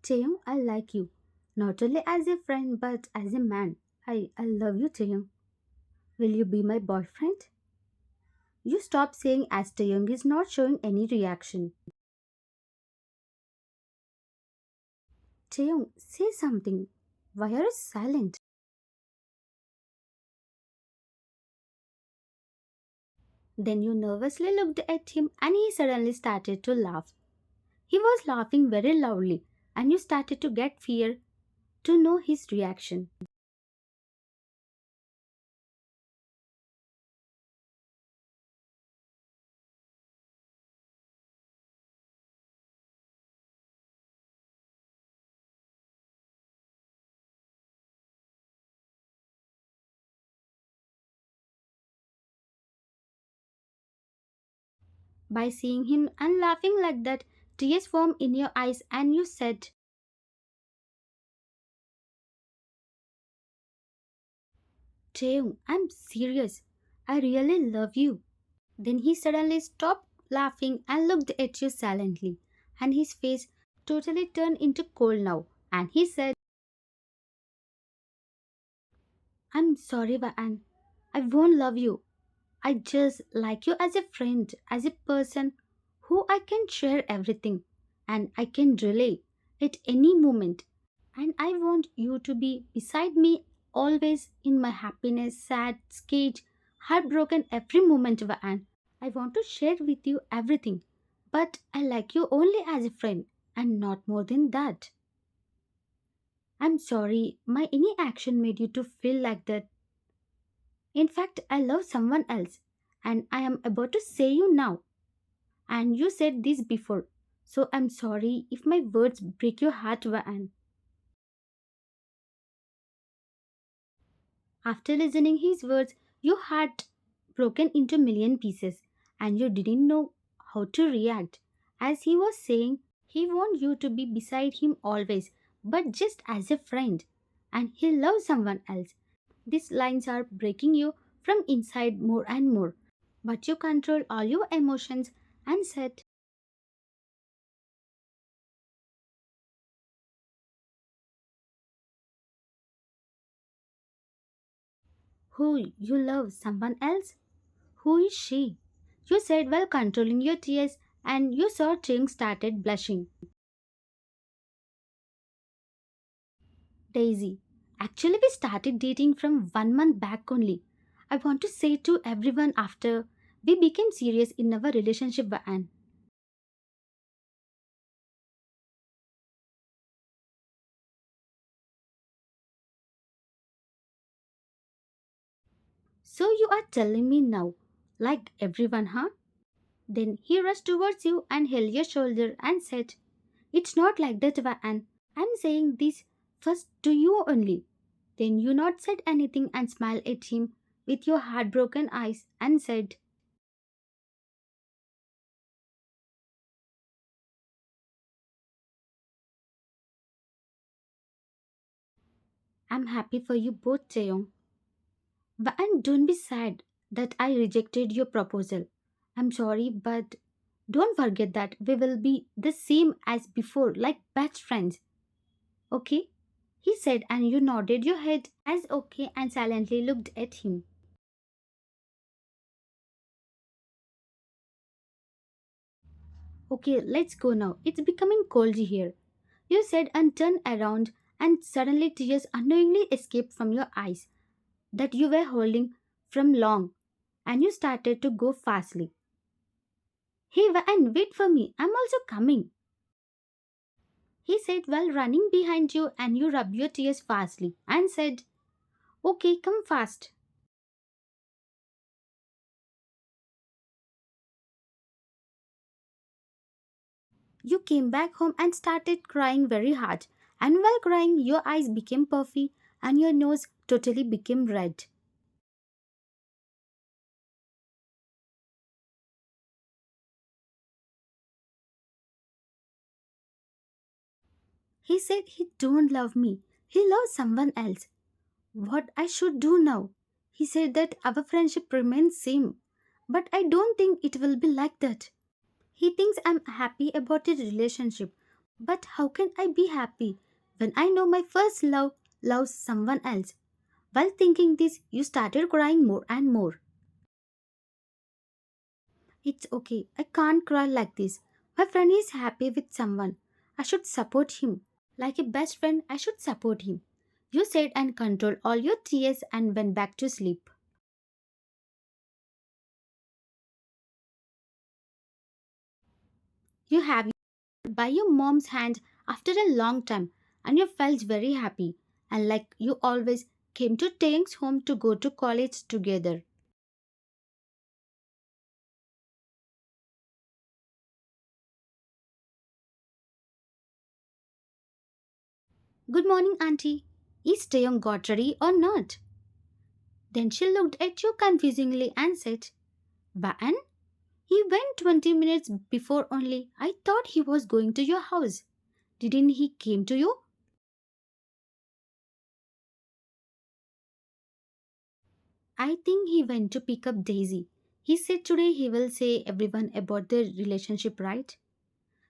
Taeyong, I like you. Not only as a friend but as a man. I love you, Taeyong. Will you be my boyfriend? You stop saying as Taeyong is not showing any reaction. Taeyong, say something. Why are you silent? Then you nervously looked at him and he suddenly started to laugh. He was laughing very loudly and you started to get fear to know his reaction. By seeing him and laughing like that, tears formed in your eyes and you said, Taeyong, I'm serious. I really love you. Then he suddenly stopped laughing and looked at you silently, and his face totally turned into cold now. And he said, I'm sorry, Vaan. I won't love you. I just like you as a friend, as a person who I can share everything and I can relay at any moment. And I want you to be beside me always in my happiness, sad, scared, heartbroken every moment, Vaan. I want to share with you everything, but I like you only as a friend and not more than that. I'm sorry, my any action made you to feel like that. In fact, I love someone else, and I am about to say you now. And you said this before, so I'm sorry if my words break your heart, Vaan. After listening his words, your heart broken into million pieces, and you didn't know how to react. As he was saying, he want you to be beside him always, but just as a friend, and he loves someone else. These lines are breaking you from inside more and more, but you control all your emotions and said, "Who you love someone else? Who is she?" You said while controlling your tears, and you saw Ching started blushing. Daisy, actually, we started dating from 1 month back only. I want to say to everyone after we became serious in our relationship, Anne. So you are telling me now, like everyone, huh? Then he rushed towards you and held your shoulder and said, It's not like that, Anne. I'm saying this first to you only. Then you not said anything and smiled at him with your heartbroken eyes and said, I'm happy for you both, Cheong. And don't be sad that I rejected your proposal. I'm sorry, but don't forget that we will be the same as before, like best friends. Okay? He said, and you nodded your head as okay and silently looked at him. Okay, let's go now. It's becoming cold here. You said and turned around, and suddenly tears unknowingly escaped from your eyes that you were holding from long, and you started to go fastly. Hey, and wait for me. I'm also coming. He said while running behind you, and you rubbed your tears fastly and said, Okay, come fast. You came back home and started crying very hard. And while crying, your eyes became puffy and your nose totally became red. He said he don't love me. He loves someone else. What I should do now? He said that our friendship remains same. But I don't think it will be like that. He thinks I'm happy about his relationship, But how can I be happy when I know my first love loves someone else? While thinking this, you started crying more and more. It's okay. I can't cry like this. My friend is happy with someone. I should support him. Like a best friend, I should support him. You said and controlled all your tears and went back to sleep. You have by your mom's hand after a long time and you felt very happy and like you always came to Taeng's home to go to college together. Good morning, Auntie. Is Taeyong got ready or not? Then she looked at you confusingly and said, Ban? He went 20 minutes before only. I thought he was going to your house. Didn't he came to you? I think he went to pick up Daisy. He said today he will say everyone about their relationship, right?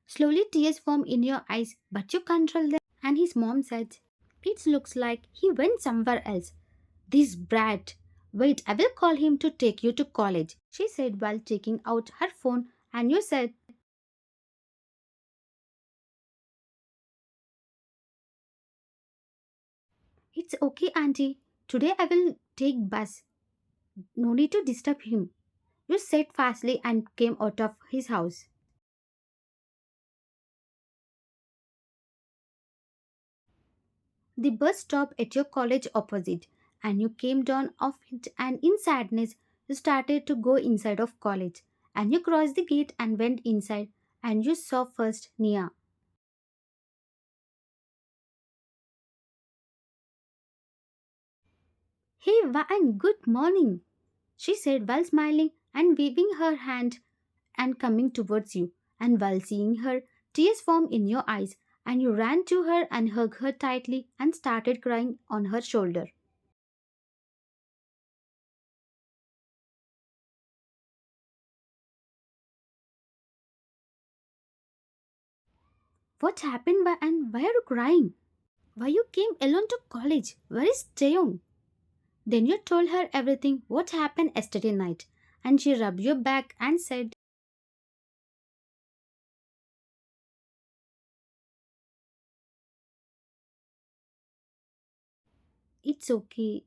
Slowly tears form in your eyes, but you control them. And his mom said, it looks like he went somewhere else. This brat. Wait, I will call him to take you to college, she said while taking out her phone. And you said, it's okay, auntie. Today I will take bus. No need to disturb him. You said fastly and came out of his house. The bus stopped at your college opposite, and you came down off it and in sadness you started to go inside of college. And you crossed the gate and went inside and you saw first Nia. Hey Van, good morning, she said while smiling and waving her hand and coming towards you. And while seeing her, tears formed in your eyes, and you ran to her and hugged her tightly and started crying on her shoulder. What happened and why are you crying? Why you came alone to college? Where is Taeyong? Then you told her everything what happened yesterday night, and she rubbed your back and said, it's okay,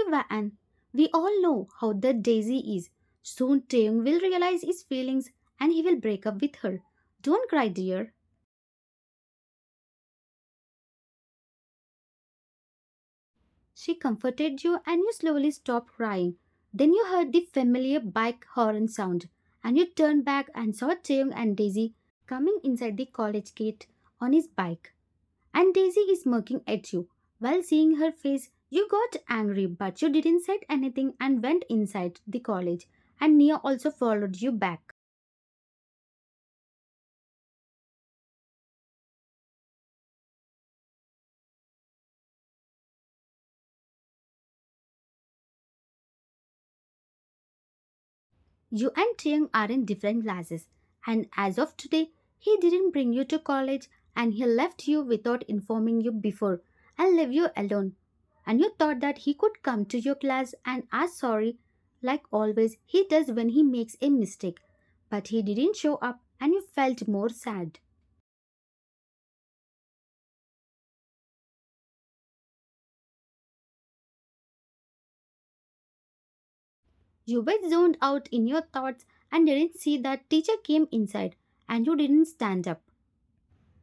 Van. We all know how that Daisy is. Soon Taeyong will realize his feelings and he will break up with her. Don't cry, dear. She comforted you and you slowly stopped crying. Then you heard the familiar bike horn sound, and you turned back and saw Taeyong and Daisy coming inside the college gate on his bike. And Daisy is smirking at you. While seeing her face, you got angry, but you didn't say anything and went inside the college. And Nia also followed you back. You and Taeyong are in different classes, and as of today, he didn't bring you to college and he left you without informing you before and left you alone. And you thought that he could come to your class and ask sorry, like always he does when he makes a mistake. But he didn't show up and you felt more sad. You were zoned out in your thoughts and didn't see that teacher came inside and you didn't stand up.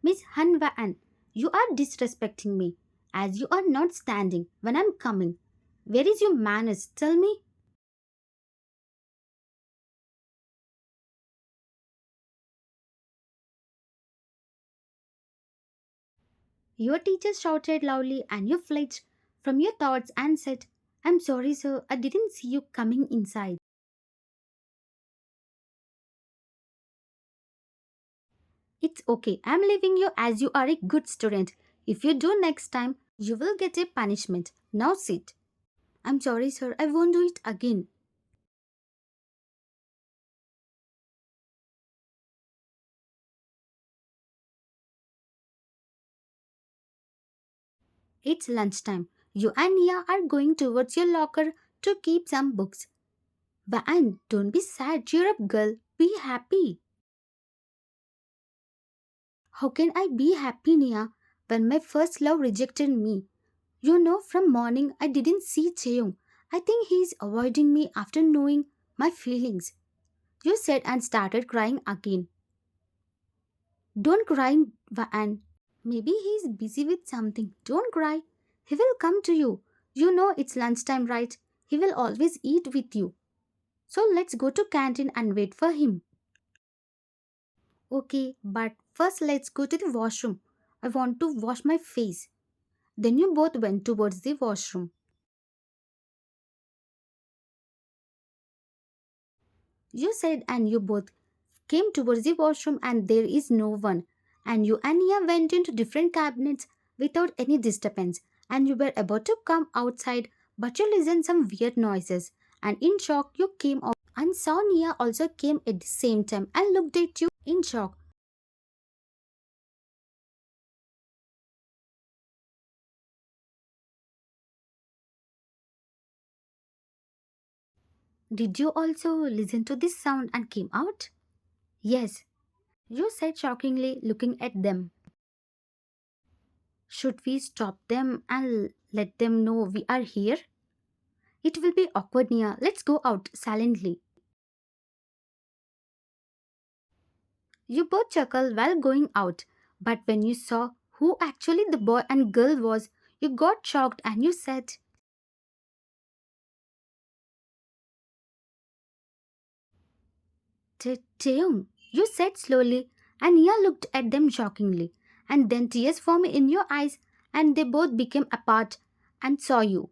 Miss Hanwaan, you are disrespecting me as you are not standing when I'm coming. Where is your manners? Tell me. Your teacher shouted loudly and you flinched from your thoughts and said, I'm sorry, sir, I didn't see you coming inside. It's okay, I'm leaving you as you are a good student. If you do next time, you will get a punishment. Now sit. I'm sorry, sir, I won't do it again. It's lunchtime. You and Nia are going towards your locker to keep some books. Van, don't be sad. Cheer up, girl. Be happy. How can I be happy, Nia, when my first love rejected me? You know, from morning I didn't see Cheung. I think he's avoiding me after knowing my feelings. You said and started crying again. Don't cry, Van. Maybe he's busy with something. Don't cry. He will come to you. You know it's lunchtime, right? He will always eat with you. So let's go to canteen and wait for him. Okay, but first let's go to the washroom. I want to wash my face. Then you both went towards the washroom. You said and you both came towards the washroom and there is no one. And you and Nia went into different cabinets without any disturbance. And you were about to come outside, but you listened some weird noises. And in shock, you came out and saw Nia also came at the same time and looked at you in shock. Did you also listen to this sound and came out? Yes, you said shockingly, looking at them. Should we stop them and let them know we are here? It will be awkward, Nia. Let's go out silently. You both chuckled while going out, but when you saw who actually the boy and girl was, you got shocked and you said, Taeyong. You said slowly, and Nia looked at them shockingly, and then tears formed in your eyes, and they both became apart and saw you.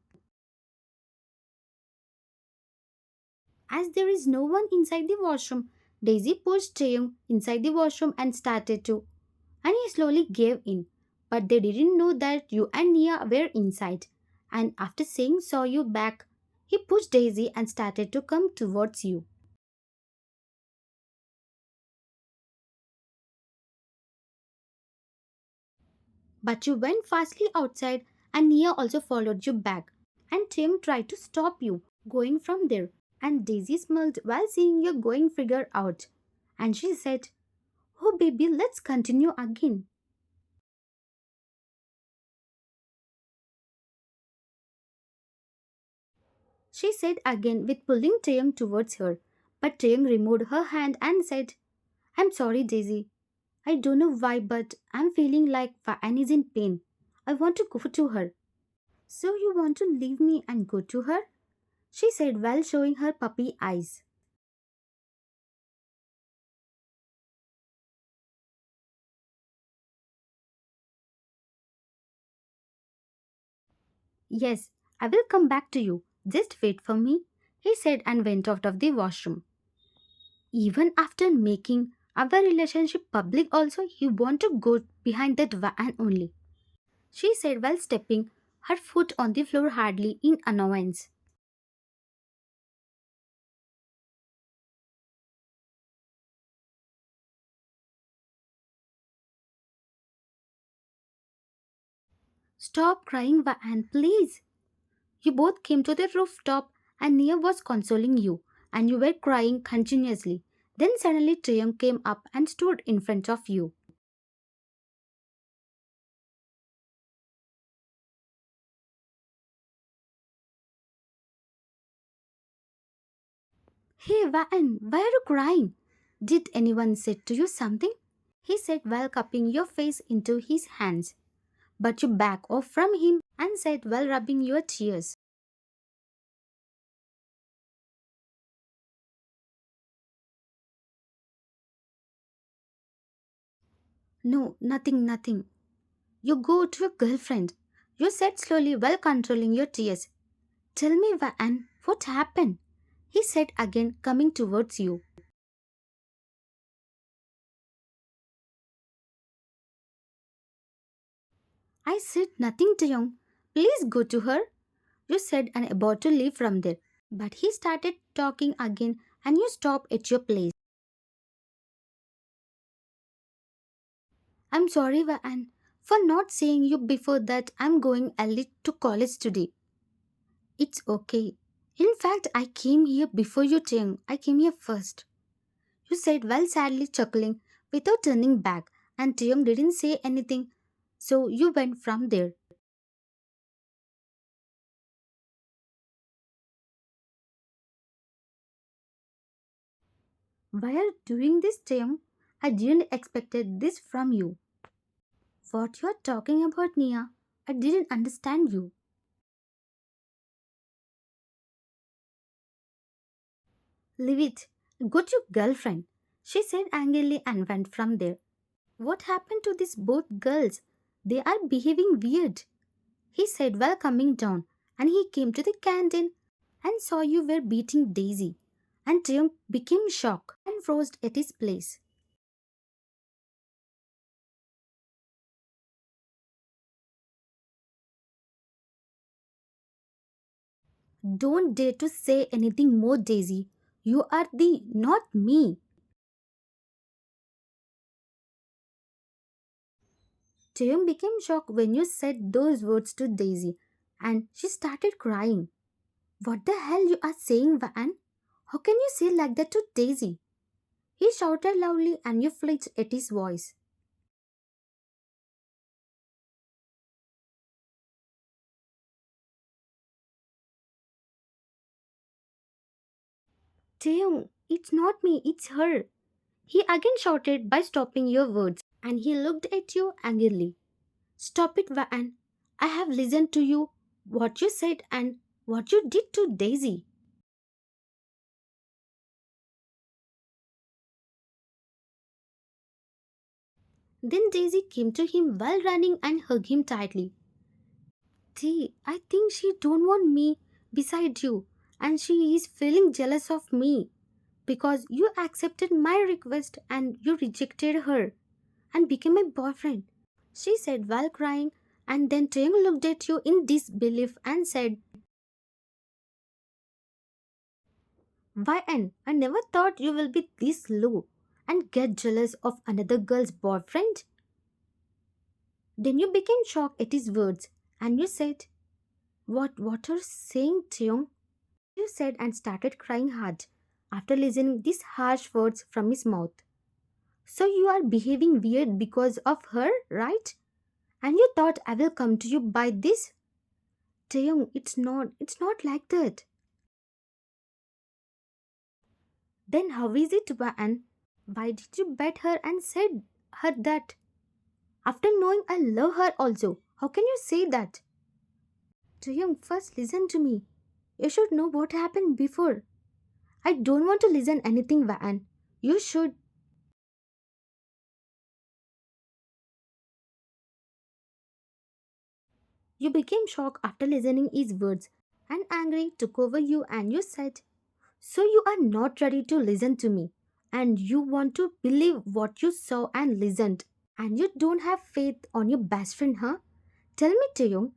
As there is no one inside the washroom, Daisy pushed Taeyong inside the washroom and started to, and he slowly gave in. But they didn't know that you and Nia were inside. And after saying saw you back, he pushed Daisy and started to come towards you. But you went fastly outside and Nia also followed you back. And Tim tried to stop you going from there. And Daisy smiled while seeing your going figure out. And she said, "Oh baby, let's continue again." She said again with pulling Taeyong towards her. But Taeyong removed her hand and said, "I'm sorry, Daisy. I don't know why, but I'm feeling like Anne is in pain. I want to go to her." "So you want to leave me and go to her?" she said while showing her puppy eyes. "Yes, I will come back to you. Just wait for me," he said and went out of the washroom. Even after making our relationship public also, you want to go behind that van only, she said while stepping her foot on the floor hardly in annoyance. "Stop crying, Van, please." You both came to the rooftop and Nia was consoling you and you were crying continuously. Then suddenly Triumph came up and stood in front of you. "Hey Van, why are you crying? Did anyone say to you something?" he said while cupping your face into his hands. But you back off from him and said while rubbing your tears. "No, nothing, nothing. You go to your girlfriend," you said slowly while controlling your tears. "Tell me, Van, what happened?" he said again, coming towards you. "I said nothing to you. Please go to her," you said and about to leave from there. But he started talking again and you stopped at your place. "I'm sorry, Van. For not saying you before that I'm going early to college today. It's okay. In fact, I came here before you came. I came here first. You said while sadly chuckling without turning back, and Taeyong didn't say anything, so you went from there. Why are you doing this, Taeyong? I didn't expected this from you. What you're talking about, Nia? I didn't understand you. Leave it. Go to your girlfriend, she said angrily and went from there. What happened to these both girls? They are behaving weird, he said while coming down, and he came to the canteen and saw you were beating Daisy. And Triumph became shocked and froze at his place. Don't dare to say anything more, Daisy. You are the, not me. Triumph became shocked when you said those words to Daisy, and she started crying. What the hell you are saying, Van? How can you say like that to Daisy? He shouted loudly and you flinched at his voice. Taeyong, it's not me, it's her. He again shouted by stopping your words, and he looked at you angrily. Stop it, Van. I have listened to you, what you said, and what you did to Daisy. Then Daisy came to him while running and hugged him tightly. T, I think she don't want me beside you, and she is feeling jealous of me because you accepted my request and you rejected her and became my boyfriend, she said while crying, and then Taeyong looked at you in disbelief and said, why Anne, I never thought you will be this low and get jealous of another girl's boyfriend. Then you became shocked at his words and you said, what are you saying, Taeyong? You said and started crying hard after listening these harsh words from his mouth. So you are behaving weird because of her, right? And you thought I will come to you by this? Taeyong, it's not like that. Then how is it, Van? Why did you bet her and said her that? After knowing I love her also, how can you say that? Taeyong, first listen to me. You should know what happened before. I don't want to listen anything, Van. You should. You became shocked after listening his words, and angry took over you and you said, so you are not ready to listen to me, and you want to believe what you saw and listened, and you don't have faith on your best friend, huh? Tell me, Taeyong.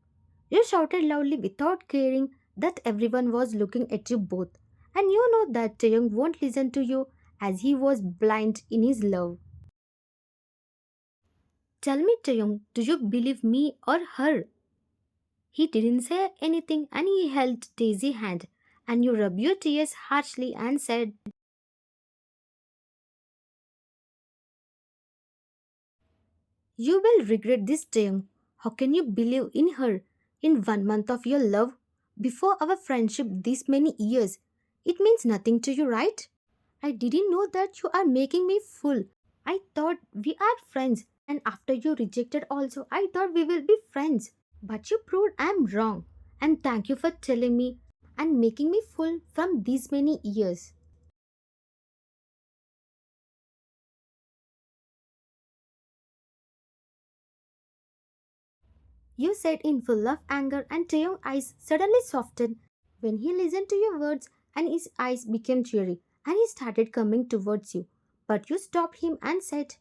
You shouted loudly without caring that everyone was looking at you both, and you know that Taeyong won't listen to you as he was blind in his love. Tell me, Taeyong, do you believe me or her? He didn't say anything and he held Daisy's hand, and you rubbed your tears harshly and said, you will regret this, Taeyong. How can you believe in her in 1 month of your love before our friendship this many years? It means nothing to you, right? I didn't know that you are making me fool. I thought we are friends, and after you rejected also, I thought we will be friends. But you proved I'm wrong. And thank you for telling me and making me fool from these many years. You said in full of anger, and Taeyong's eyes suddenly softened when he listened to your words, and his eyes became teary, and he started coming towards you. But you stopped him and said,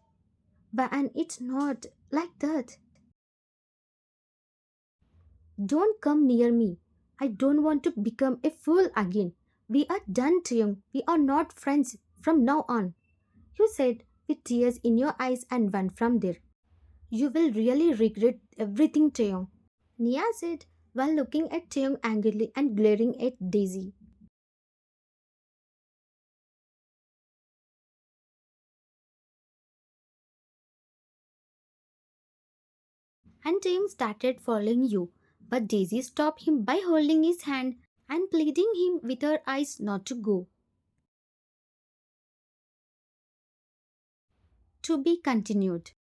but and it's not like that. Don't come near me. I don't want to become a fool again. We are done, Taeyong. We are not friends from now on, you said with tears in your eyes and went from there. You will really regret everything, Taeyong. Nia said while looking at Taeyong angrily and glaring at Daisy. And Taeyong started following you, but Daisy stopped him by holding his hand and pleading him with her eyes not to go. To be continued.